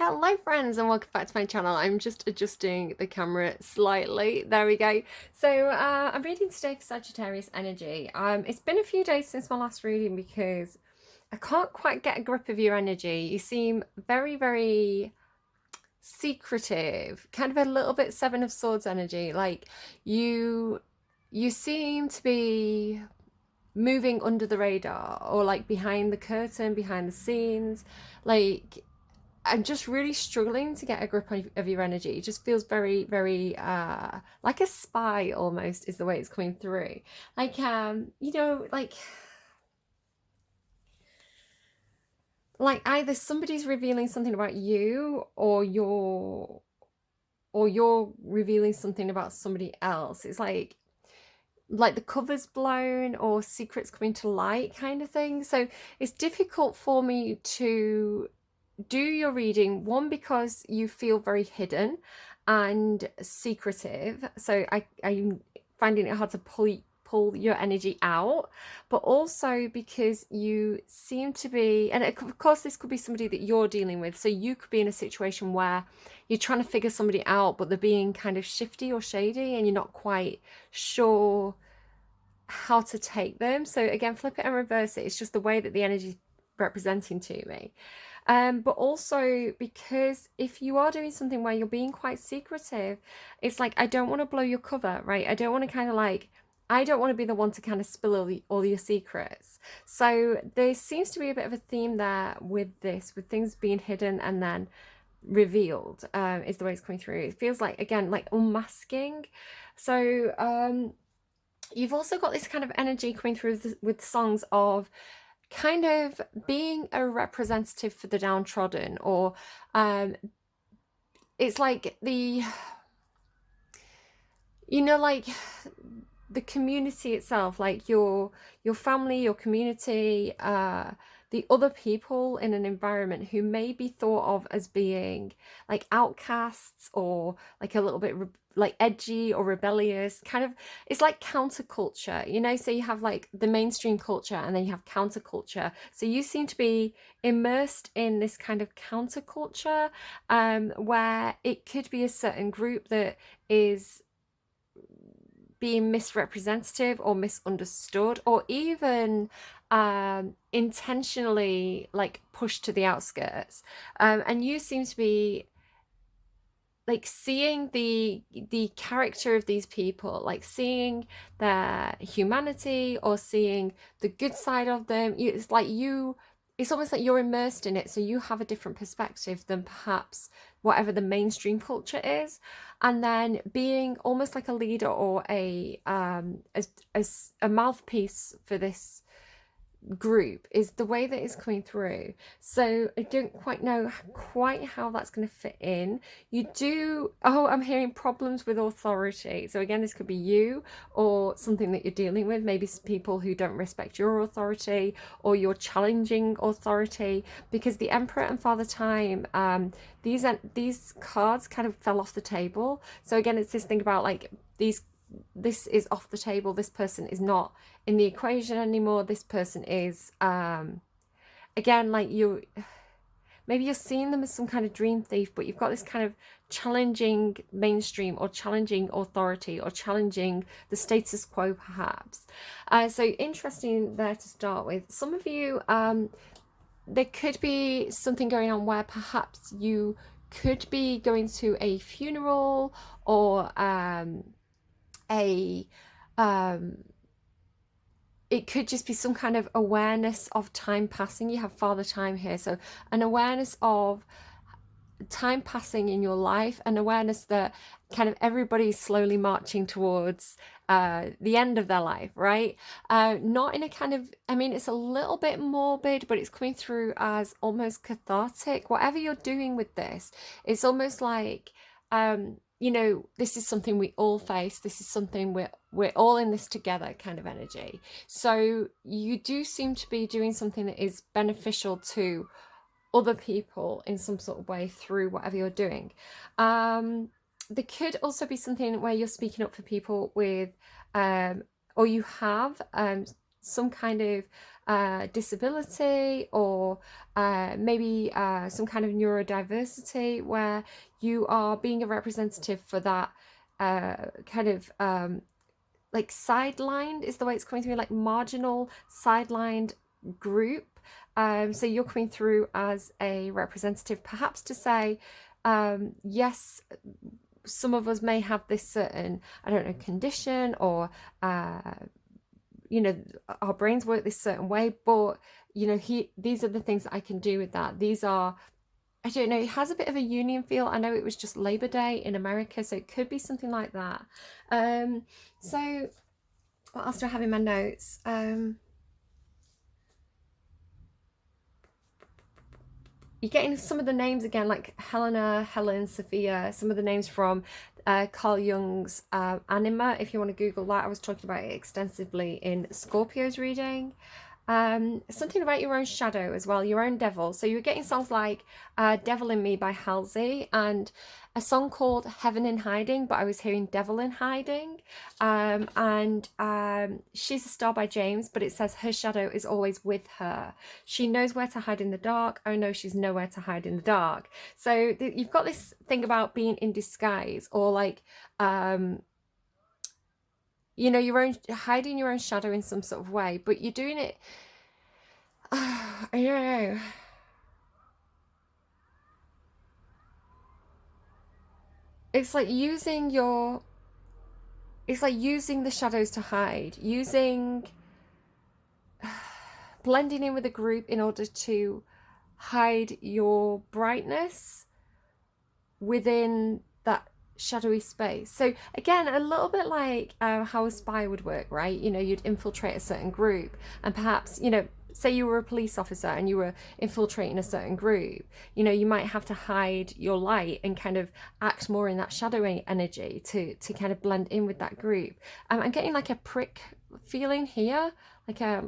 Hello friends and welcome back to my channel. I'm just adjusting the camera slightly. There we go. So I'm reading today for Sagittarius energy. It's been a few days since my last reading because I can't quite get a grip of your energy. You seem very secretive, kind of a little bit Seven of Swords energy. Like you you seem to be moving under the radar or like behind the curtain, behind the scenes. Like I'm just really struggling to get a grip of your energy. It just feels very like a spy almost is the way it's coming through. Like like either somebody's revealing something about you or you're revealing something about somebody else. It's like the cover's blown or secrets coming to light kind of thing. So it's difficult for me to do your reading, one because you feel very hidden and secretive, so I'm finding it hard to pull your energy out, but also because you seem to be, and of course this could be somebody that you're dealing with, so you could be in a situation where you're trying to figure somebody out but they're being kind of shifty or shady and you're not quite sure how to take them. So again, flip it and reverse it. It's just the way that the energy is representing to me. But also because if you are doing something where you're being quite secretive, it's like I don't want to blow your cover, right? I don't want to kind of like I don't want to be the one to kind of spill all your secrets. So there seems to be a bit of a theme there with this, with things being hidden and then revealed, is the way it's coming through. It feels like, again, like unmasking. So you've also got this kind of energy coming through with songs of kind of being a representative for the downtrodden, or it's like like the community itself, like your family, your community, the other people in an environment who may be thought of as being like outcasts or like a little bit like edgy or rebellious, kind of. It's like counterculture, so you have like the mainstream culture and then you have counterculture. So you seem to be immersed in this kind of counterculture, where it could be a certain group that is being misrepresentative or misunderstood, or even intentionally like pushed to the outskirts, and you seem to be like seeing the character of these people, like seeing their humanity or seeing the good side of them. It's almost like you're immersed in it, so you have a different perspective than perhaps whatever the mainstream culture is. And then being almost like a leader or a mouthpiece for this group is the way that it's coming through. So I don't quite know quite how that's going to fit in. I'm hearing problems with authority. So again, this could be you or something that you're dealing with, maybe people who don't respect your authority, or you're challenging authority, because the Emperor and Father Time, these cards kind of fell off the table. So again, it's this thing about like this is off the table. This person is not in the equation anymore. This person is again, like maybe you're seeing them as some kind of dream thief, but you've got this kind of challenging mainstream or challenging authority or challenging the status quo perhaps. So interesting there to start with. Some of you, there could be something going on where perhaps you could be going to a funeral or a it could just be some kind of awareness of time passing. You have Father Time here, so an awareness of time passing in your life, an awareness that kind of everybody's slowly marching towards the end of their life, right? Not in a kind of, I mean, it's a little bit morbid, but it's coming through as almost cathartic. Whatever you're doing with this, it's almost like this is something we all face. This is something we're all in this together kind of energy. So you do seem to be doing something that is beneficial to other people in some sort of way through whatever you're doing. There could also be something where you're speaking up for people with, or you have some kind of disability, or maybe some kind of neurodiversity, where you are being a representative for that kind of like sidelined is the way it's coming through, like marginal, sidelined group. So you're coming through as a representative, perhaps to say, yes, some of us may have this certain, I don't know, condition, or you know, our brains work this certain way, but you know, these are the things that I can do with that. These are, I don't know, it has a bit of a union feel. I know it was just Labor Day in America, so it could be something like that. So what else do I have in my notes? You're getting some of the names again, like Helena, Helen, Sofia, some of the names from Carl Jung's Anima. If you want to Google that, I was talking about it extensively in Scorpio's reading. Something about your own shadow as well, your own devil. So you're getting songs like Devil in Me by Halsey, and a song called Heaven in Hiding, but I was hearing Devil in Hiding. She's a Star by James, but it says her shadow is always with her. She knows where to hide in the dark. Oh no, she's nowhere to hide in the dark. So you've got this thing about being in disguise, or like you know, your own, hiding your own shadow in some sort of way, but you're doing it, I don't know. It's like using your, it's like using the shadows to hide, using, blending in with a group in order to hide your brightness within that shadowy space. So again, a little bit like how a spy would work, right? You know, you'd infiltrate a certain group, and perhaps, you know, say you were a police officer and you were infiltrating a certain group, you know, you might have to hide your light and kind of act more in that shadowy energy to kind of blend in with that group. I'm getting like a prick feeling here, like a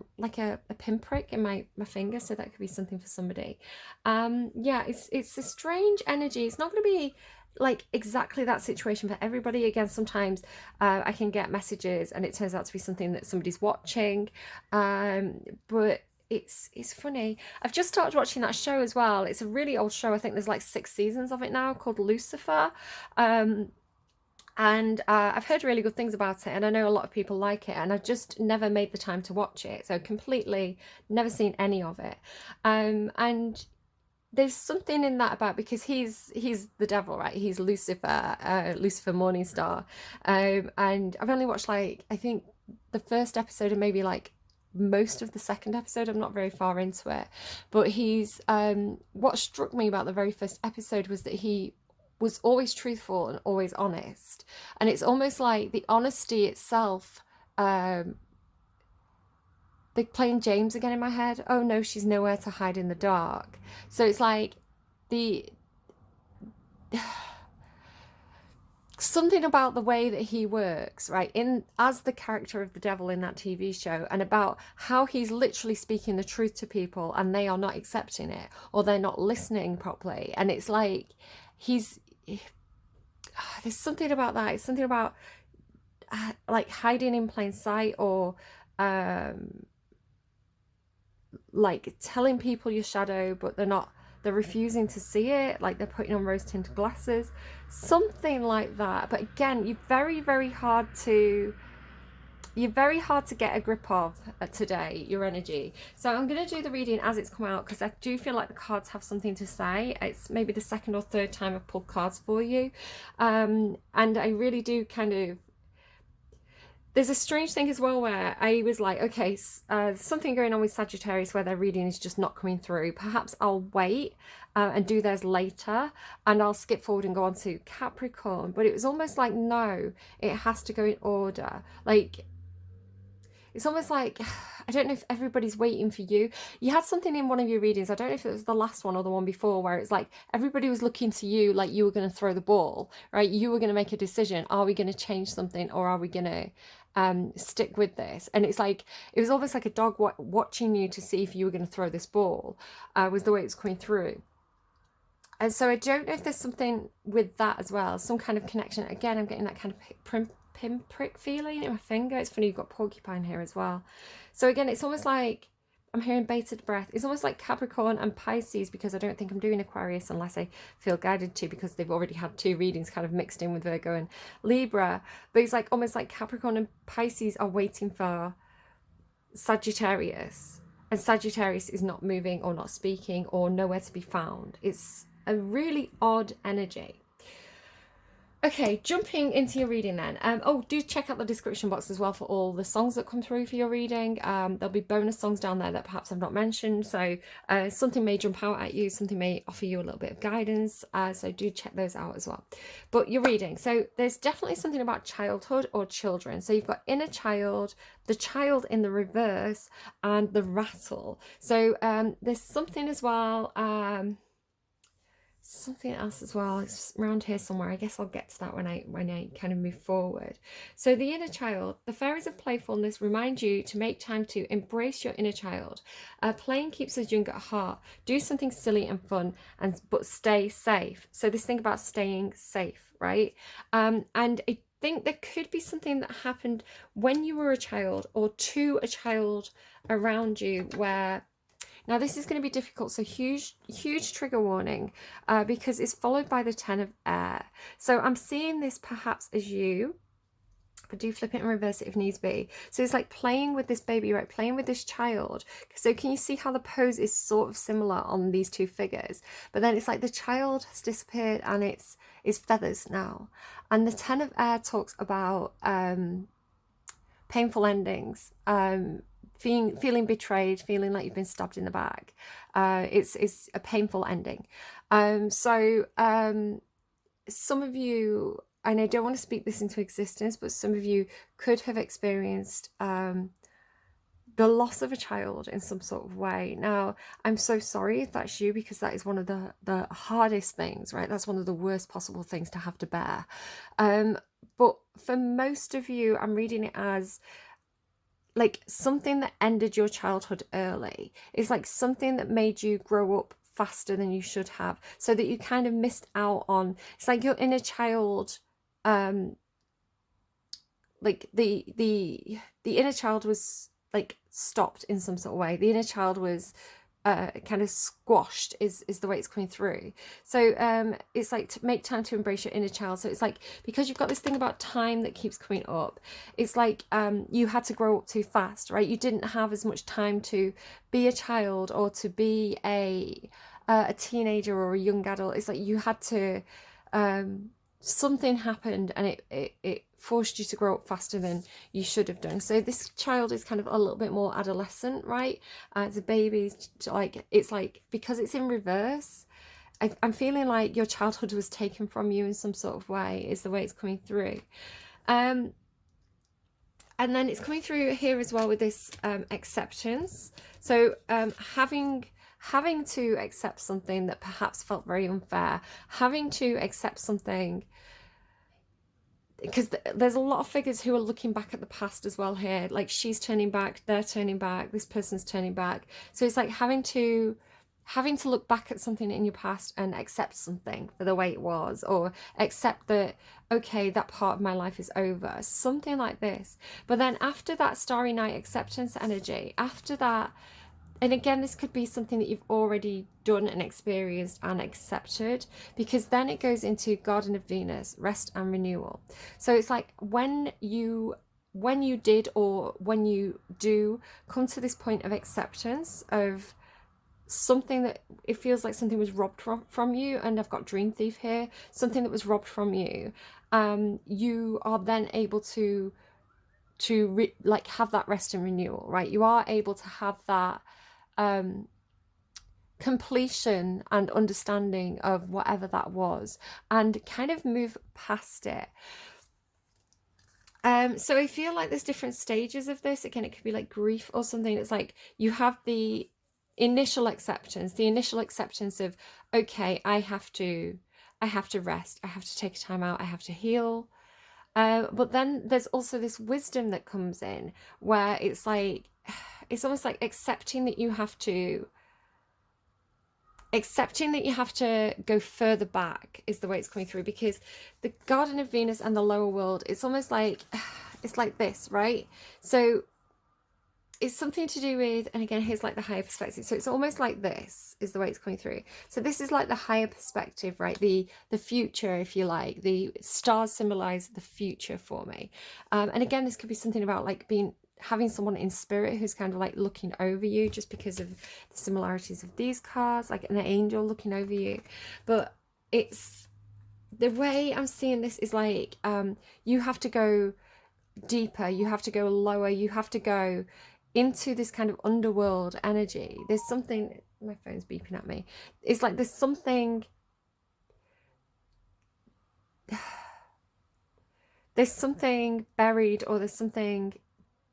pinprick in my finger, so that could be something for somebody. Yeah, it's a strange energy. It's not going to be like exactly that situation for everybody. Again, sometimes I can get messages and it turns out to be something that somebody's watching, but it's funny. I've just started watching that show as well. It's a really old show. I think there's like 6 seasons of it now, called Lucifer. And I've heard really good things about it, and I know a lot of people like it, and I've just never made the time to watch it, so completely never seen any of it. And there's something in that about, because he's the devil, right? He's Lucifer, Lucifer Morningstar, and I've only watched like, I think the first episode and maybe like most of the second episode. I'm not very far into it, but he's what struck me about the very first episode was that he was always truthful and always honest, and it's almost like the honesty itself. They're playing James again in my head. Oh no, she's nowhere to hide in the dark. So it's like the something about the way that he works, right, in as the character of the devil in that TV show, and about how he's literally speaking the truth to people and they are not accepting it, or they're not listening properly. And it's like there's something about that. It's something about like hiding in plain sight, or like telling people your shadow, but they're refusing to see it, like they're putting on rose tinted glasses, something like that. But again, you're very hard to get a grip of today, your energy. So I'm going to do the reading as it's come out, because I do feel like the cards have something to say. It's maybe the second or third time I've pulled cards for you, and I really do kind of, there's a strange thing as well where I was like, okay, something going on with Sagittarius where their reading is just not coming through. Perhaps I'll wait and do theirs later, and I'll skip forward and go on to Capricorn. But it was almost like, no, it has to go in order. Like, it's almost like, I don't know if everybody's waiting for you. You had something in one of your readings, I don't know if it was the last one or the one before, where it's like everybody was looking to you like you were going to throw the ball, right? You were going to make a decision. Are we going to change something, or are we going to stick with this? And it's like, it was almost like a dog watching you to see if you were going to throw this ball, was the way it was coming through. And so I don't know if there's something with that as well, some kind of connection. Again, I'm getting that kind of pinprick feeling in my finger. It's funny, you've got porcupine here as well. So again, it's almost like I'm hearing bated breath. It's almost like Capricorn and Pisces, because I don't think I'm doing Aquarius unless I feel guided to, because they've already had 2 readings kind of mixed in with Virgo and Libra. But it's like almost like Capricorn and Pisces are waiting for Sagittarius, and Sagittarius is not moving or not speaking or nowhere to be found. It's a really odd energy. Okay, jumping into your reading then. Oh, do check out the description box as well for all the songs that come through for your reading. There'll be bonus songs down there that perhaps I've not mentioned. So something may jump out at you, something may offer you a little bit of guidance. So do check those out as well. But your reading. So there's definitely something about childhood or children. So you've got inner child, the child in the reverse, and the rattle. So there's something as well. Something else as well, it's around here somewhere. I guess I'll get to that when I kind of move forward. So the inner child, the fairies of playfulness remind you to make time to embrace your inner child. Playing keeps us young at heart. Do something silly and fun, but stay safe. So this thing about staying safe, right? And I think there could be something that happened when you were a child or to a child around you where, now this is going to be difficult, so huge trigger warning, because it's followed by the 10 of air. So I'm seeing this perhaps as you, but do flip it and reverse it if needs be. So it's like playing with this baby, right? Playing with this child. So can you see how the pose is sort of similar on these 2 figures? But then it's like the child has disappeared and it's feathers now. And the 10 of air talks about painful endings, feeling betrayed, feeling like you've been stabbed in the back. It's a painful ending. Some of you, and I don't want to speak this into existence, but some of you could have experienced the loss of a child in some sort of way. Now, I'm so sorry if that's you, because that is one of the hardest things, right? That's one of the worst possible things to have to bear. But for most of you, I'm reading it as like something that ended your childhood early. It's like something that made you grow up faster than you should have, so that you kind of missed out on, it's like your inner child, like the inner child was like stopped in some sort of way. The inner child was kind of squashed is the way it's coming through. So it's like to make time to embrace your inner child. So it's like, because you've got this thing about time that keeps coming up, it's like you had to grow up too fast, right? You didn't have as much time to be a child or to be a teenager or a young adult. It's like you had to something happened and it forced you to grow up faster than you should have done. So this child is kind of a little bit more adolescent, right? It's a baby, like it's like, because it's in reverse, I'm feeling like your childhood was taken from you in some sort of way, is the way it's coming through. And then it's coming through here as well with this acceptance. So having to accept something that perhaps felt very unfair, having to accept something, because there's a lot of figures who are looking back at the past as well here, like she's turning back, they're turning back, this person's turning back. So it's like having to look back at something in your past and accept something for the way it was, or accept that, okay, that part of my life is over, something like this. But then after that Starry Night acceptance energy, after that, and again, this could be something that you've already done and experienced and accepted, because then it goes into Garden of Venus, rest and renewal. So it's like when you did, or when you do come to this point of acceptance of something that it feels like something was robbed from you, and I've got Dream Thief here, something that was robbed from you, you are then able to like have that rest and renewal, right? You are able to have that completion and understanding of whatever that was, and kind of move past it. So I feel like there's different stages of this. Again, it could be like grief or something. It's like you have the initial acceptance of, okay, I have to rest, I have to take a time out, I have to heal. But then there's also this wisdom that comes in, where it's like, it's almost like accepting that you have to accepting that you have to go further back is the way it's coming through, because the Garden of Venus and the lower world, it's almost like, it's like this, right? So it's something to do with, and again, here's like the higher perspective. So it's almost like this is the way it's coming through. So this is like the higher perspective, right? The future, if you like. The stars symbolize the future for me. And again, this could be something about like having someone in spirit who's kind of like looking over you, just because of the similarities of these cards, like an angel looking over you. But it's, the way I'm seeing this is like, you have to go deeper, you have to go lower, you have to go into this kind of underworld energy. There's something, my phone's beeping at me, it's like there's something buried, or there's something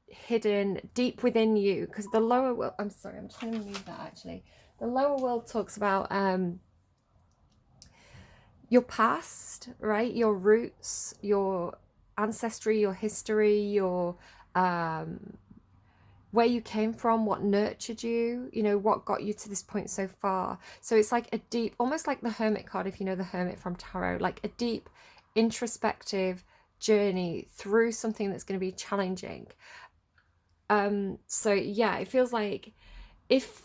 hidden deep within you, because the lower world, I'm sorry, I'm trying to move that actually. The lower world talks about your past, right? Your roots, your ancestry, your history, your where you came from, what nurtured you, you know, what got you to this point so far. So it's like a deep, almost like the Hermit card, if you know the Hermit from Tarot, like a deep introspective journey through something that's going to be challenging. So yeah, it feels like, if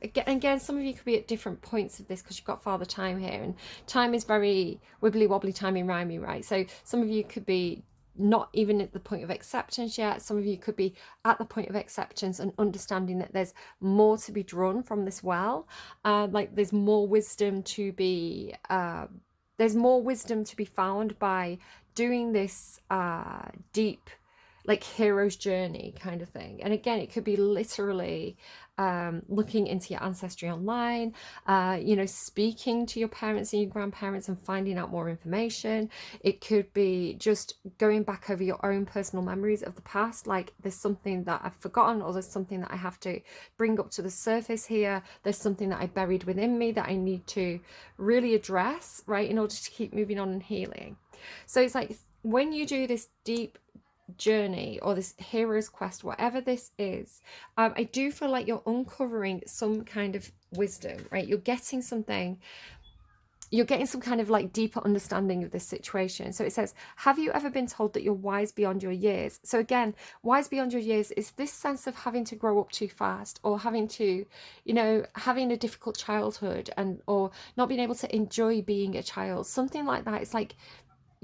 again, some of you could be at different points of this, because you've got Father Time here, and time is very wibbly wobbly, timey wimey, right? So some of you could be not even at the point of acceptance yet. Some of you could be at the point of acceptance and understanding that there's more to be drawn from this well. Like there's more wisdom to be found by doing this deep, like hero's journey kind of thing. And again, it could be literally looking into your ancestry online, you know, speaking to your parents and your grandparents and finding out more information. It could be just going back over your own personal memories of the past, like there's something that I've forgotten, or there's something that I have to bring up to the surface here, there's something that I buried within me that I need to really address, right, in order to keep moving on and healing. So it's like when you do this deep journey, or this hero's quest, whatever this is, I do feel like you're uncovering some kind of wisdom, right? You're getting some kind of like deeper understanding of this situation. So it says, have you ever been told that you're wise beyond your years? So again, wise beyond your years is this sense of having to grow up too fast, or having to, you know, having a difficult childhood, and or not being able to enjoy being a child, something like that. It's like,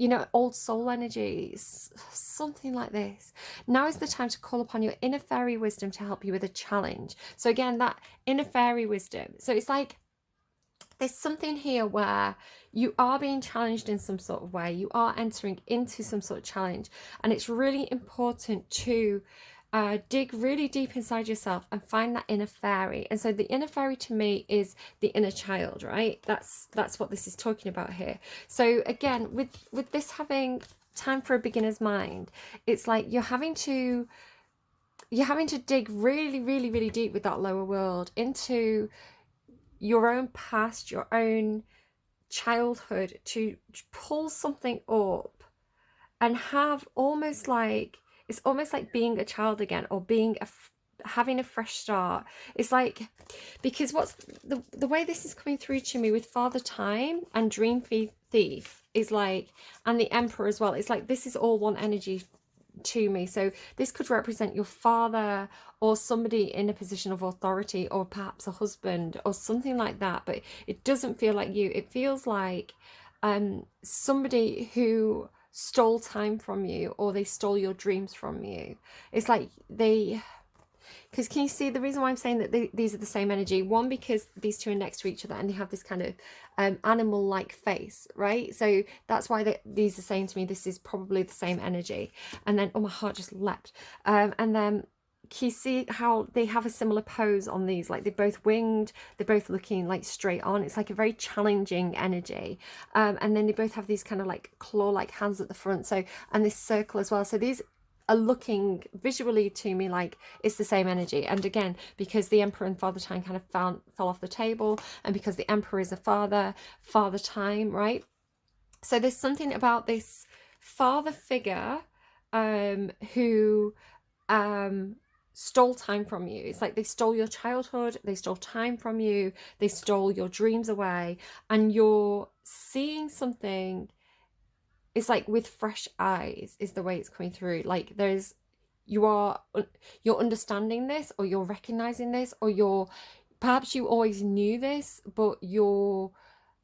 you know, old soul energies, something like this. Now is the time to call upon your inner fairy wisdom to help you with a challenge. So again, that inner fairy wisdom. So it's like there's something here where you are being challenged in some sort of way. You are entering into some sort of challenge. And it's really important to dig really deep inside yourself and find that inner fairy. And so the inner fairy to me is the inner child, right? That's what this is talking about here. So again, with this having time for a beginner's mind, it's like you're having to dig really, really, really deep with that lower world into your own past, your own childhood, to pull something up and have almost like, it's almost like being a child again, or being having a fresh start. It's like, because what's the way this is coming through to me with Father Time and Dream Thief is like, and the Emperor as well, it's like this is all one energy to me. So this could represent your father, or somebody in a position of authority, or perhaps a husband or something like that. But it doesn't feel like you. It feels like somebody who stole time from you, or they stole your dreams from you. It's like because can you see the reason why I'm saying that these are the same energy? One, because these two are next to each other and they have this kind of animal-like face, right? So that's why these are saying to me this is probably the same energy. And then, oh, my heart just leapt. And then can you see how they have a similar pose on these? Like they're both winged, they're both looking like straight on. It's like a very challenging energy. And then they both have these kind of like claw-like hands at the front. So, and this circle as well. So these are looking visually to me like it's the same energy. And again, because the Emperor and Father Time kind of fell off the table, and because the Emperor is a father time, right? So there's something about this father figure who stole time from you. It's like they stole your childhood, they stole time from you, they stole your dreams away, and you're seeing something. It's like with fresh eyes is the way it's coming through. Like you're understanding this, or you're recognizing this, or you're, perhaps you always knew this, but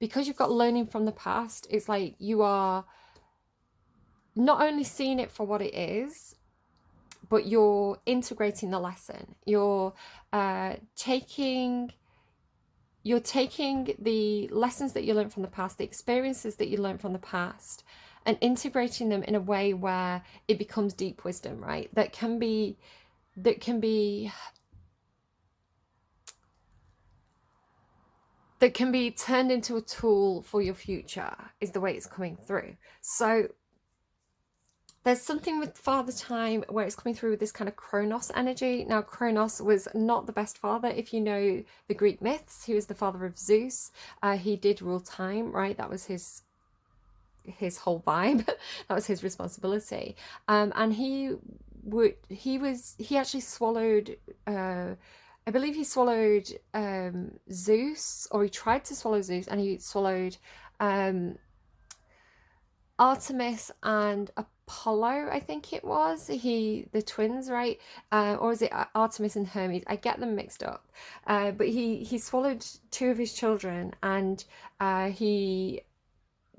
because you've got learning from the past, it's like you are not only seeing it for what it is, but you're integrating the lesson. Taking the lessons that you learned from the past, the experiences that you learned from the past, and integrating them in a way where it becomes deep wisdom, right? That can be turned into a tool for your future, is the way it's coming through. So there's something with Father Time where it's coming through with this kind of Kronos energy. Now, Kronos was not the best father. If you know the Greek myths, he was the father of Zeus. He did rule time, right? That was his whole vibe. That was his responsibility. And he actually swallowed, I believe he swallowed Zeus, or he tried to swallow Zeus, and he swallowed Artemis and Apollo, I think it was, the twins, right? Or is it Artemis and Hermes? I get them mixed up. But he swallowed two of his children, and he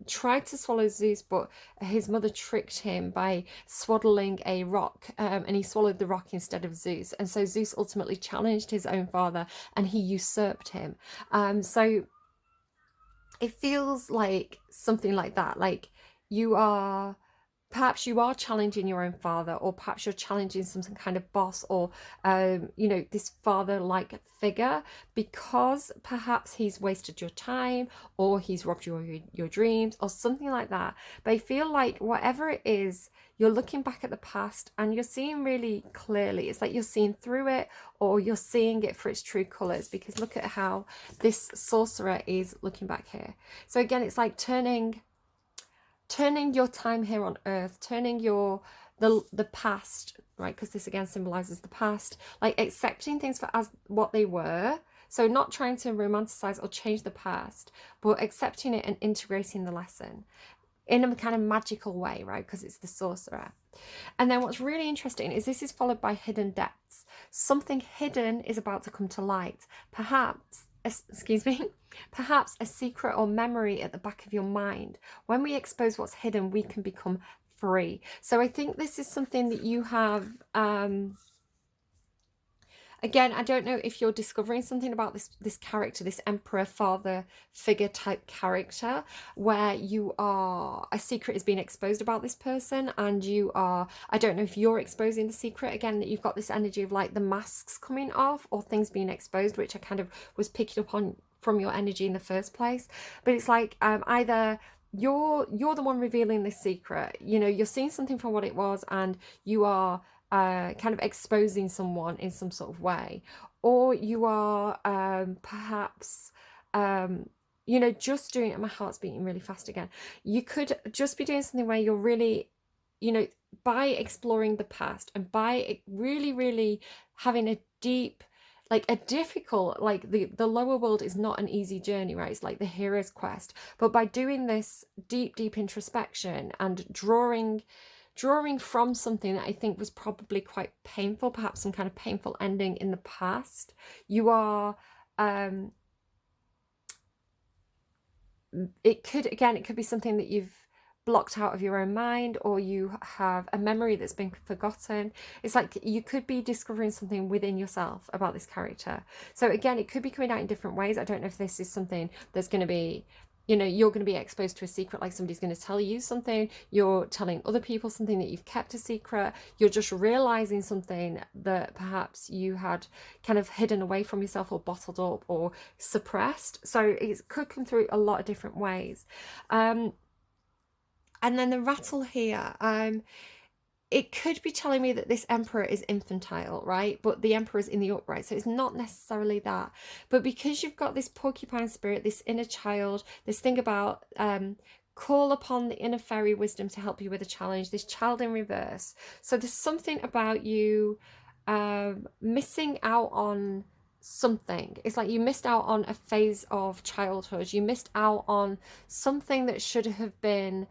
tried to swallow Zeus, but his mother tricked him by swaddling a rock, and he swallowed the rock instead of Zeus. And so Zeus ultimately challenged his own father, and he usurped him. So it feels like something like that. Like perhaps you are challenging your own father, or perhaps you're challenging some kind of boss, or this father-like figure, because perhaps he's wasted your time, or he's robbed you of your dreams, or something like that. But I feel like whatever it is, you're looking back at the past and you're seeing really clearly. It's like you're seeing through it, or you're seeing it for its true colors, because look at how this sorcerer is looking back here. So again, it's like turning your time here on earth, turning the past, right? Because this again symbolizes the past, like accepting things for as what they were. So not trying to romanticize or change the past, but accepting it and integrating the lesson in a kind of magical way, right? Because it's the sorcerer. And then what's really interesting is this is followed by hidden depths. Something hidden is about to come to light. Perhaps a secret or memory at the back of your mind. When we expose what's hidden, we can become free. So I think this is something that you have, again, I don't know if you're discovering something about this character, this emperor father figure type character, where a secret is being exposed about this person, and I don't know if you're exposing the secret, again, that you've got this energy of like the masks coming off, or things being exposed, which I kind of was picking up on from your energy in the first place. But it's like either you're the one revealing this secret, you're seeing something from what it was, and you are kind of exposing someone in some sort of way, or you are perhaps just doing it. My heart's beating really fast again. You could just be doing something where you're really, by exploring the past, and by really, really having a deep, like a difficult, like the lower world is not an easy journey, right? It's like the hero's quest. But by doing this deep introspection and drawing from something that I think was probably quite painful, perhaps some kind of painful ending in the past, you are it could be something that you've blocked out of your own mind, or you have a memory that's been forgotten. It's like you could be discovering something within yourself about this character. So again, it could be coming out in different ways. I don't know if this is something that's going to be, you're going to be exposed to a secret, like somebody's going to tell you something, you're telling other people something that you've kept a secret, you're just realizing something that perhaps you had kind of hidden away from yourself, or bottled up, or suppressed. So it could come through a lot of different ways. And then the rattle here, it could be telling me that this emperor is infantile, right? But the emperor is in the upright, so it's not necessarily that. But because you've got this porcupine spirit, this inner child, this thing about call upon the inner fairy wisdom to help you with a challenge, this child in reverse. So there's something about you missing out on something. It's like you missed out on a phase of childhood. You missed out on something that should have been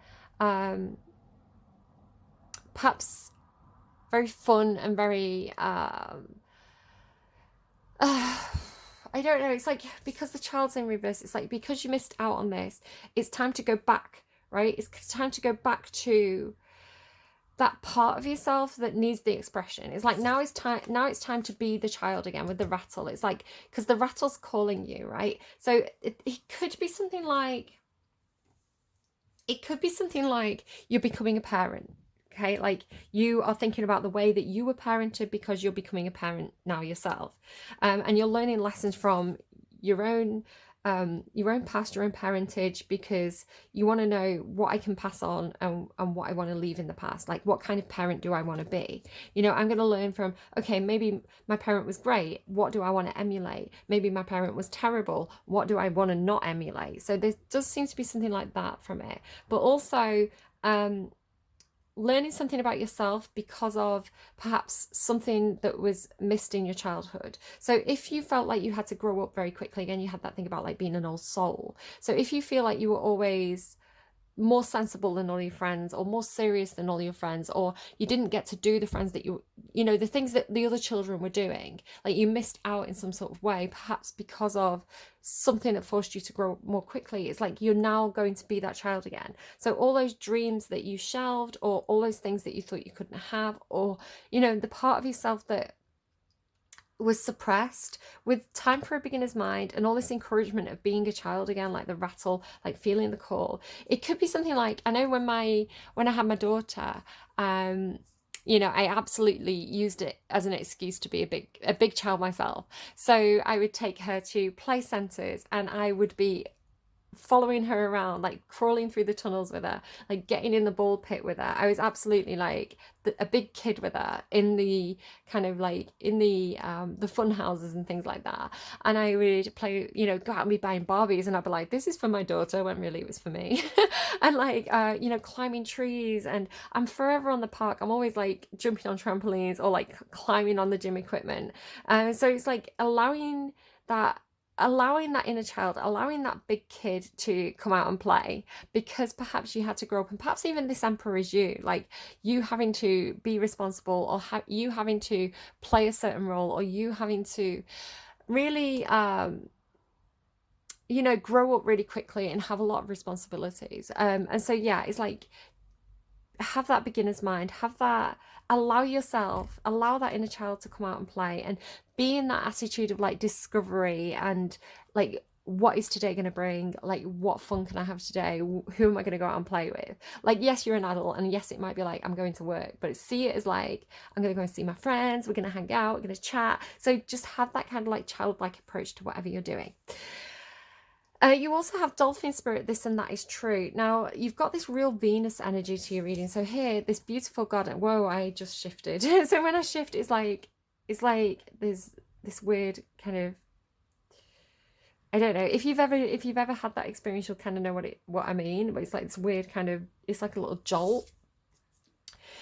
perhaps very fun and very I don't know. It's like because the child's in reverse, it's like because you missed out on this, it's time to go back, right? It's time to go back to that part of yourself that needs the expression. It's like now it's time to be the child again with the rattle. It's like because the rattle's calling you, right? So it could be something like you're becoming a parent. Okay, like you are thinking about the way that you were parented because you're becoming a parent now yourself, and you're learning lessons from your own past, your own parentage, because you want to know what I can pass on and what I want to leave in the past. Like, what kind of parent do I want to be? You know, I'm going to learn from, okay, maybe my parent was great. What do I want to emulate? Maybe my parent was terrible. What do I want to not emulate? So there does seem to be something like that from it. But also, learning something about yourself because of perhaps something that was missed in your childhood. So if you felt like you had to grow up very quickly, again, you had that thing about like being an old soul. So if you feel like you were always more sensible than all your friends, or more serious than all your friends, or you didn't get to do the friends that you know, the things that the other children were doing, like you missed out in some sort of way, perhaps because of something that forced you to grow more quickly. It's like you're now going to be that child again. So all those dreams that you shelved, or all those things that you thought you couldn't have, or, you know, the part of yourself that was suppressed, with time for a beginner's mind and all this encouragement of being a child again, like the rattle, like feeling the call. It could be something like, I know when I had my daughter, you know, I absolutely used it as an excuse to be a big child myself. So I would take her to play centers and I would be following her around, like crawling through the tunnels with her, like getting in the ball pit with her. I was absolutely like a big kid with her in the kind of like in the fun houses and things like that. And I would play, you know, go out and be buying Barbies, and I'd be like, this is for my daughter, when really it was for me. And like you know, climbing trees, and I'm forever on the park. I'm always like jumping on trampolines or like climbing on the gym equipment. So it's like allowing that inner child, allowing that big kid to come out and play, because perhaps you had to grow up, and perhaps even this emperor is you, like you having to be responsible, or you having to play a certain role, or you having to really you know, grow up really quickly and have a lot of responsibilities. And so yeah, it's like, have that beginner's mind, allow that inner child to come out and play, and be in that attitude of like discovery, and like, what is today going to bring? Like, what fun can I have today? Who am I going to go out and play with? Like, yes, you're an adult, and yes, it might be like, I'm going to work, but see it as like, I'm going to go and see my friends, we're going to hang out, we're going to chat. So just have that kind of like childlike approach to whatever you're doing. You also have dolphin spirit, this and that is true. Now, you've got this real Venus energy to your reading. So here, this beautiful garden. Whoa, I just shifted. So when I shift, it's like there's this weird kind of, I don't know. If you've ever had that experience, you'll kind of know what I mean. But it's like this weird kind of, it's like a little jolt.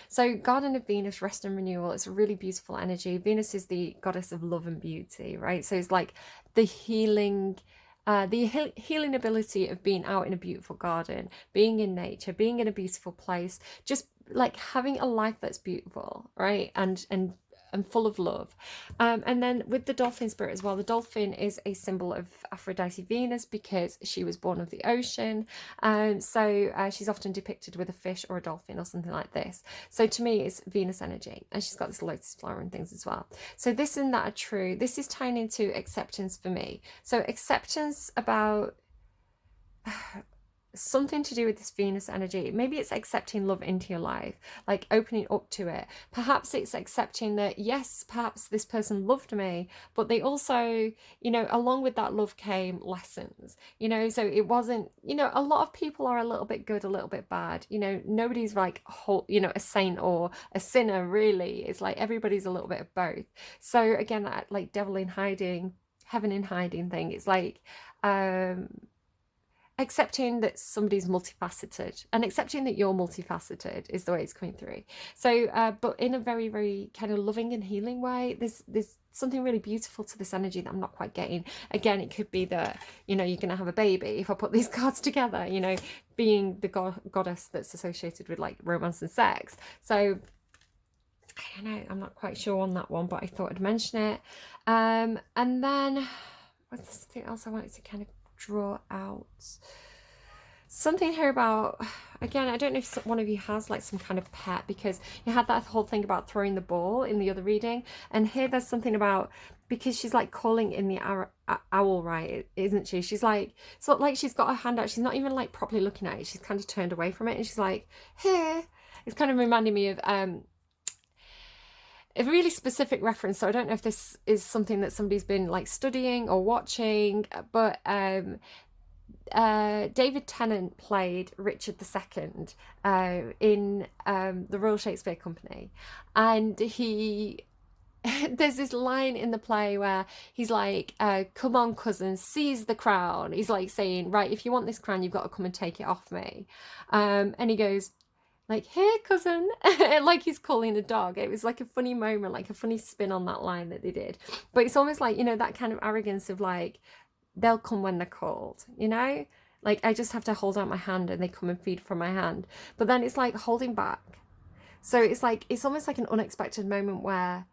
So Garden of Venus, rest and renewal. It's a really beautiful energy. Venus is the goddess of love and beauty, right? So it's like the healing ability of being out in a beautiful garden, being in nature, being in a beautiful place, just like having a life that's beautiful, right? And full of love. And then with the dolphin spirit as well, the dolphin is a symbol of Aphrodite Venus because she was born of the ocean. So she's often depicted with a fish or a dolphin or something like this. So to me, it's Venus energy. And she's got this lotus flower and things as well. So this and that are true. This is tying into acceptance for me. So acceptance about something to do with this Venus energy. Maybe it's accepting love into your life, like opening up to it. Perhaps it's accepting that, yes, perhaps this person loved me, but they also, you know, along with that love came lessons, you know, so it wasn't, you know, a lot of people are a little bit good, a little bit bad, you know, nobody's like whole, you know, a saint or a sinner, really. It's like everybody's a little bit of both. So again, that like devil in hiding, heaven in hiding thing, it's like, accepting that somebody's multifaceted, and accepting that you're multifaceted is the way it's coming through. So but in a very, very kind of loving and healing way. There's something really beautiful to this energy that I'm not quite getting. Again, it could be that, you know, you're going to have a baby if I put these cards together, you know, being the goddess that's associated with like romance and sex. So I don't know, I'm not quite sure on that one, but I thought I'd mention it. And then was there something else I wanted to kind of draw out? Something here about, again, I don't know if one of you has like some kind of pet, because you had that whole thing about throwing the ball in the other reading, and here there's something about, because she's like calling in the owl, right, isn't she? She's like, sort of like she's got her hand out, she's not even like properly looking at it, she's kind of turned away from it, and she's like, here. It's kind of reminding me of a really specific reference, so I don't know if this is something that somebody's been like studying or watching, but David Tennant played Richard II in the Royal Shakespeare Company, and he there's this line in the play where he's like, come on cousin, seize the crown. He's like saying, right, if you want this crown, you've got to come and take it off me. And he goes like, here cousin, like he's calling a dog. It was like a funny moment, like a funny spin on that line that they did. But it's almost like, you know, that kind of arrogance of like, they'll come when they're called, you know? Like, I just have to hold out my hand and they come and feed from my hand. But then it's like holding back. So it's like, it's almost like an unexpected moment where,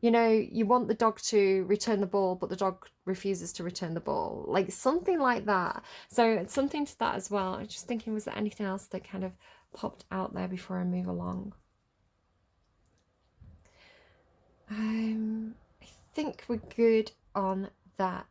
you know, you want the dog to return the ball, but the dog refuses to return the ball. Like something like that. So it's something to that as well. I'm just thinking, was there anything else that kind of popped out there before I move along? I think we're good on that.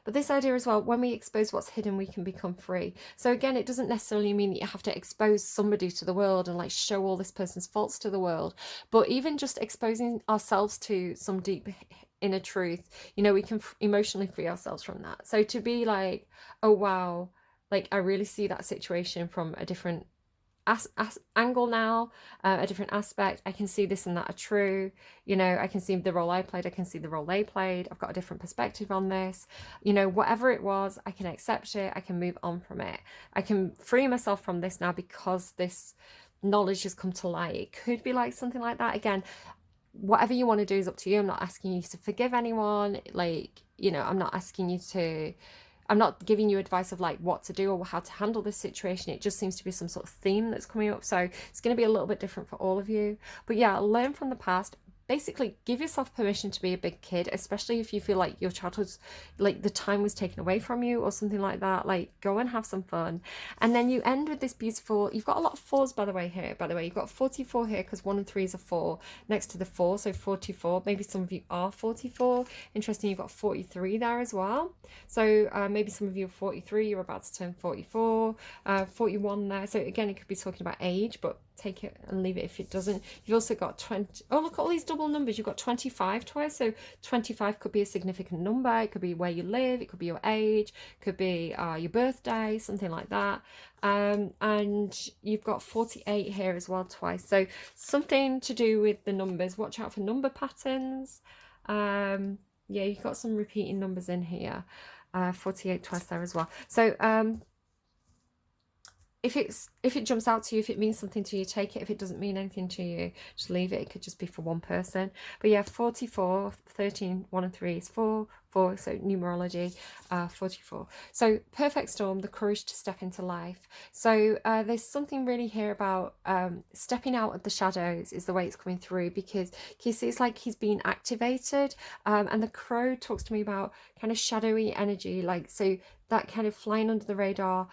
But this idea as well, when we expose what's hidden, we can become free. So again, it doesn't necessarily mean that you have to expose somebody to the world and like show all this person's faults to the world, but even just exposing ourselves to some deep inner truth, you know, we can emotionally free ourselves from that. So to be like, oh wow, like I really see that situation from a different angle now, a different aspect. I can see this and that are true, you know, I can see the role I played, I can see the role they played, I've got a different perspective on this, you know, whatever it was, I can accept it, I can move on from it, I can free myself from this now because this knowledge has come to light. It could be like something like that. Again, whatever you want to do is up to you. I'm not asking you to forgive anyone, like, you know, I'm not giving you advice of like what to do or how to handle this situation. It just seems to be some sort of theme that's coming up. So it's going to be a little bit different for all of you. But yeah, learn from the past. Basically, give yourself permission to be a big kid, especially if you feel like your childhood's, like the time was taken away from you or something like that. Like, go and have some fun. And then you end with this beautiful, you've got a lot of fours, by the way, here. By the way, you've got 44 here because 1 and 3 is a 4 next to the 4. So 44. Maybe some of you are 44. Interesting, you've got 43 there as well. So maybe some of you are 43, you're about to turn 44. 41 there. So again, it could be talking about age, but take it and leave it if it doesn't. You've also got 20. Oh, look at all these double numbers. You've got 25 twice. So 25 could be a significant number. It could be where you live. It could be your age. It could be your birthday, something like that. And you've got 48 here as well twice. So something to do with the numbers. Watch out for number patterns. Yeah, you've got some repeating numbers in here. 48 twice there as well. So if it jumps out to you, if it means something to you, take it. If it doesn't mean anything to you, just leave it. It could just be for one person. But yeah, 44, 13, 1 and 3 is 4, 4, so numerology, 44. So perfect storm, the courage to step into life. So there's something really here about stepping out of the shadows is the way it's coming through, because you see it's like he's being activated, and the crow talks to me about kind of shadowy energy, like, so that kind of flying under the radar,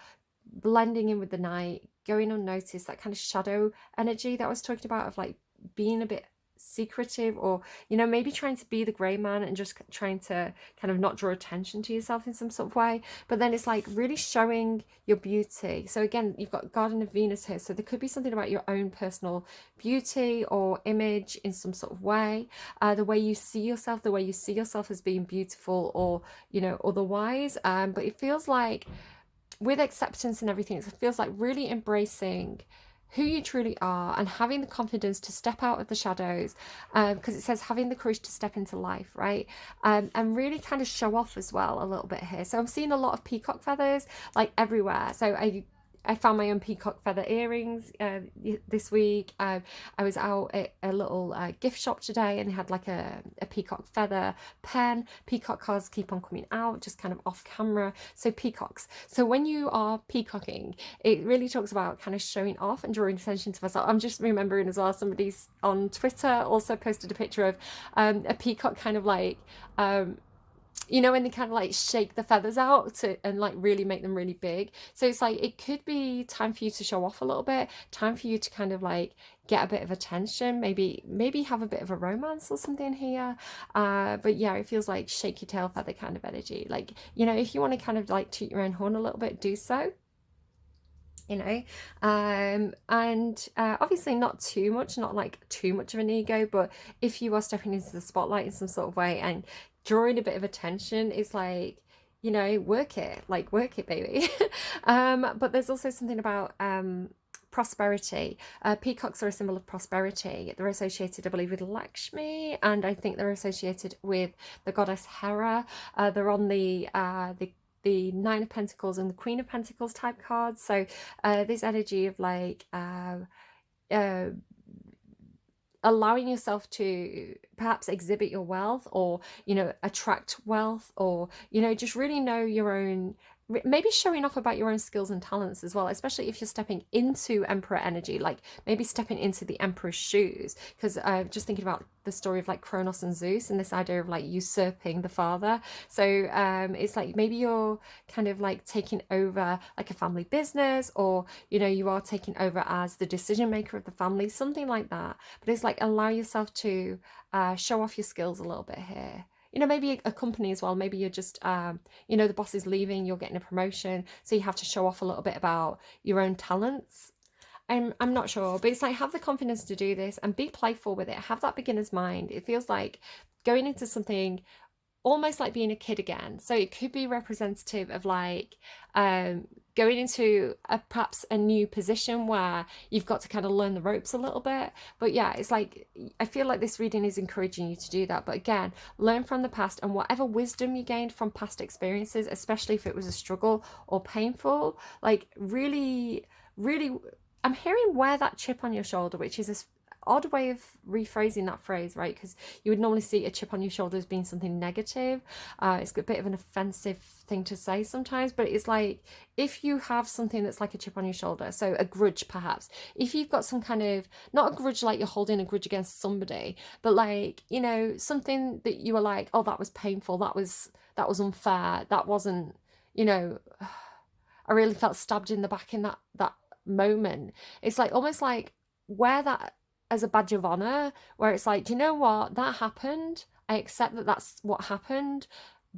blending in with the night, going unnoticed, that kind of shadow energy that I was talking about, of like being a bit secretive, or, you know, maybe trying to be the grey man and just trying to kind of not draw attention to yourself in some sort of way. But then it's like really showing your beauty. So again, you've got Garden of Venus here, so there could be something about your own personal beauty or image in some sort of way, the way you see yourself, the way you see yourself as being beautiful, or, you know, otherwise. But it feels like with acceptance and everything, it feels like really embracing who you truly are and having the confidence to step out of the shadows, because it says having the courage to step into life, right? And really kind of show off as well a little bit here. So I'm seeing a lot of peacock feathers like everywhere. So I found my own peacock feather earrings this week. I was out at a little gift shop today and had like a peacock feather pen. Peacock cards keep on coming out, just kind of off camera. So peacocks. So when you are peacocking, it really talks about kind of showing off and drawing attention to myself. I'm just remembering as well, somebody's on Twitter also posted a picture of a peacock kind of like you know, when they kind of like shake the feathers out and like really make them really big. So it's like it could be time for you to show off a little bit, time for you to kind of like get a bit of attention, maybe have a bit of a romance or something here. But yeah, it feels like shake your tail feather kind of energy. Like, you know, if you want to kind of like toot your own horn a little bit, do so. You know, and obviously not too much, not like too much of an ego, but if you are stepping into the spotlight in some sort of way and drawing a bit of attention, it's like, you know, work it, baby. But there's also something about prosperity. Peacocks are a symbol of prosperity. They're associated, I believe, with Lakshmi, and I think they're associated with the goddess Hera. They're on the Nine of Pentacles and the Queen of Pentacles type cards. So this energy of like allowing yourself to perhaps exhibit your wealth, or, you know, attract wealth, or, you know, just really know your own, maybe showing off about your own skills and talents as well, especially if you're stepping into Emperor energy, like maybe stepping into the Emperor's shoes. Because just thinking about the story of like Kronos and Zeus and this idea of like usurping the father. So it's like maybe you're kind of like taking over like a family business, or, you know, you are taking over as the decision maker of the family, something like that. But it's like allow yourself to show off your skills a little bit here. You know, maybe a company as well. Maybe you're just, you know, the boss is leaving, you're getting a promotion, so you have to show off a little bit about your own talents. I'm not sure, but it's like have the confidence to do this and be playful with it. Have that beginner's mind. It feels like going into something almost like being a kid again. So it could be representative of like going into perhaps a new position where you've got to kind of learn the ropes a little bit. But yeah, it's like I feel like this reading is encouraging you to do that. But again, learn from the past, and whatever wisdom you gained from past experiences, especially if it was a struggle or painful, like really, really, I'm hearing wear that chip on your shoulder, which is a odd way of rephrasing that phrase, right? Because you would normally see a chip on your shoulder as being something negative. It's a bit of an offensive thing to say sometimes, but it's like if you have something that's like a chip on your shoulder, so a grudge perhaps, if you've got some kind of, not a grudge like you're holding a grudge against somebody, but like, you know, something that you were like, oh, that was painful, that was unfair, that wasn't, you know, I really felt stabbed in the back in that moment. It's like almost like wear that as a badge of honor, where it's like, do you know what, that happened, I accept that that's what happened,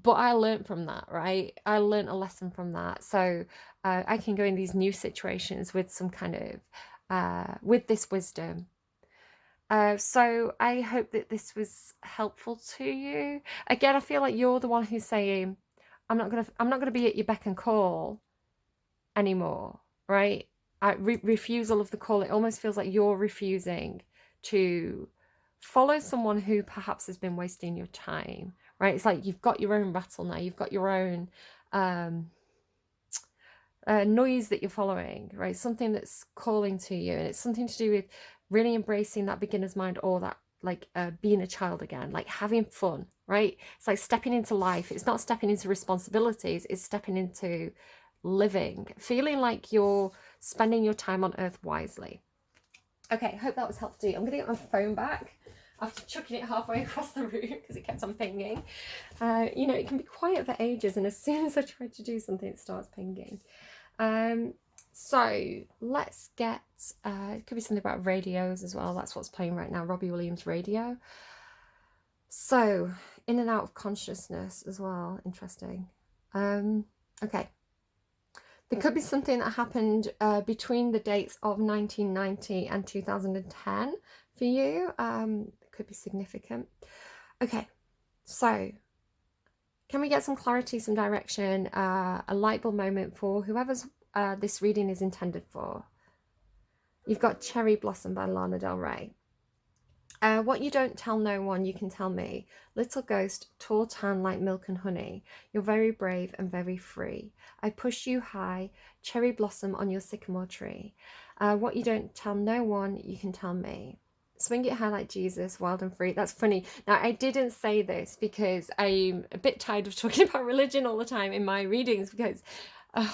but I learned from that, right? I learned a lesson from that. So I can go in these new situations with some kind of with this wisdom. So I hope that this was helpful to you. Again, I feel like you're the one who's saying, I'm not gonna be at your beck and call anymore, right? Refusal of the call, it almost feels like you're refusing to follow someone who perhaps has been wasting your time, right? It's like you've got your own rattle now, you've got your own noise that you're following, right? Something that's calling to you, and it's something to do with really embracing that beginner's mind, or that like being a child again, like having fun, right? It's like stepping into life. It's not stepping into responsibilities, it's stepping into living, feeling like you're spending your time on earth wisely. Okay, hope that was helpful to you. I'm gonna get my phone back after chucking it halfway across the room because it kept on pinging. You know, it can be quiet for ages, and as soon as I try to do something, it starts pinging. So let's get it could be something about radios as well. That's what's playing right now, Robbie Williams radio. So in and out of consciousness as well. Interesting. Okay. There could be something that happened between the dates of 1990 and 2010 for you. It could be significant. Okay, so can we get some clarity, some direction, a light bulb moment for whoever's this reading is intended for? You've got Cherry Blossom by Lana Del Rey. What you don't tell no one, you can tell me. Little ghost, tall tan like milk and honey. You're very brave and very free. I push you high, cherry blossom on your sycamore tree. What you don't tell no one, you can tell me. Swing it high like Jesus, wild and free. That's funny. Now, I didn't say this because I'm a bit tired of talking about religion all the time in my readings, because I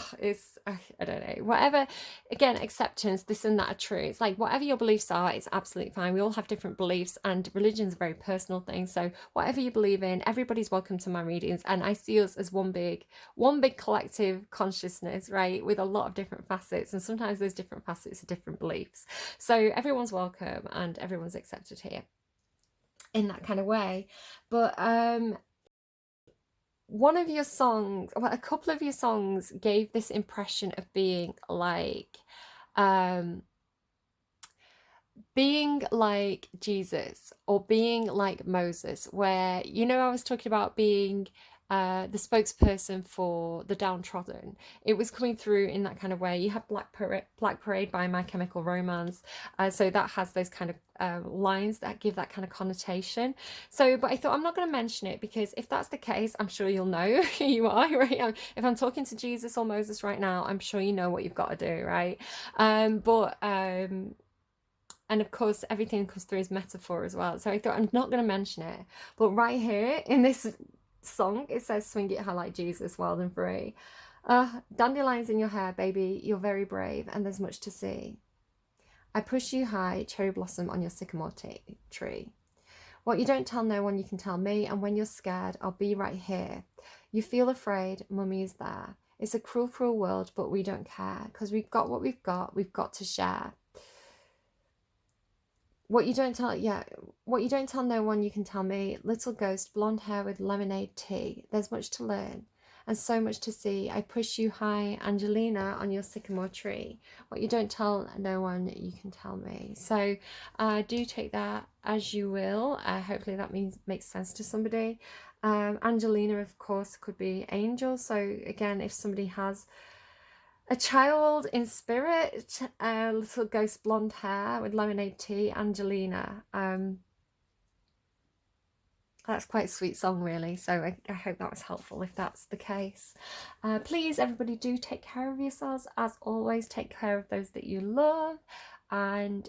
don't know, whatever. Again, acceptance, this and that are true. It's like whatever your beliefs are, it's absolutely fine. We all have different beliefs, and religion's a very personal thing. So whatever you believe in, everybody's welcome to my readings, and I see us as one big collective consciousness, right, with a lot of different facets, and sometimes those different facets are different beliefs. So everyone's welcome and everyone's accepted here in that kind of way. But one of your songs, well, a couple of your songs gave this impression of being like Jesus or being like Moses, where, you know, I was talking about being the spokesperson for the downtrodden. It was coming through in that kind of way. You have Black Parade by My Chemical Romance, so that has those kind of lines that give that kind of connotation. So, but I thought I'm not going to mention it, because if that's the case, I'm sure you'll know who you are, right? If I'm talking to Jesus or Moses right now, I'm sure you know what you've got to do, right? And of course, everything comes through as metaphor as well. So I thought I'm not going to mention it. But right here in this song, it says, swing it high like Jesus, wild and free. Dandelions in your hair, baby, you're very brave, and there's much to see. I push you high, cherry blossom on your sycamore tree. What you don't tell no one, you can tell me, and when you're scared, I'll be right here. You feel afraid, mummy is there. It's a cruel, cruel world, but we don't care, because we've got what we've got to share. What you don't tell no one, you can tell me. Little ghost, blonde hair with lemonade tea. There's much to learn and so much to see. I push you high, Angelina, on your sycamore tree. What you don't tell no one, you can tell me. So do take that as you will. Hopefully that makes sense to somebody. Angelina, of course, could be angel. So again, if somebody has a child in spirit, little ghost blonde hair with lemonade tea, Angelina. That's quite a sweet song, really. So I hope that was helpful if that's the case. Please, everybody, do take care of yourselves. As always, take care of those that you love. And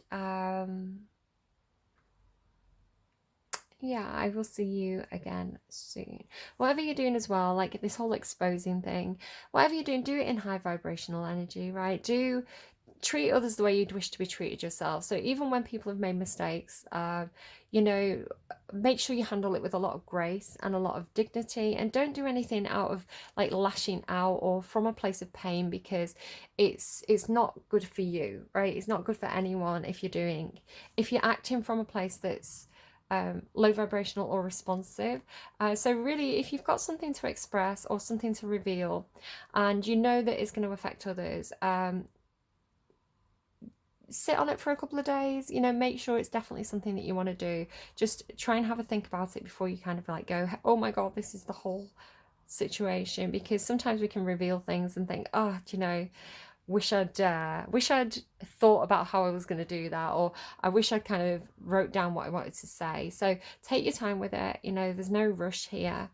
yeah, I will see you again soon. Whatever you're doing as well, like this whole exposing thing, whatever you're doing, do it in high vibrational energy, right? Do treat others the way you'd wish to be treated yourself. So even when people have made mistakes, you know, make sure you handle it with a lot of grace and a lot of dignity, and don't do anything out of like lashing out or from a place of pain, because it's not good for you, right? It's not good for anyone if you're acting from a place that's low vibrational or responsive. So really, if you've got something to express or something to reveal and you know that it's going to affect others, sit on it for a couple of days, you know, make sure it's definitely something that you want to do. Just try and have a think about it before you kind of like go, oh my god, this is the whole situation, because sometimes we can reveal things and think, oh, do you know, wish I'd thought about how I was going to do that, or I wish I'd kind of wrote down what I wanted to say. So take your time with it, you know, there's no rush here,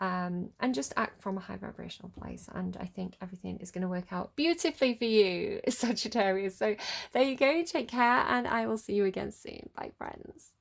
and just act from a high vibrational place, and I think everything is going to work out beautifully for you, Sagittarius. So there you go, take care, and I will see you again soon. Bye, friends.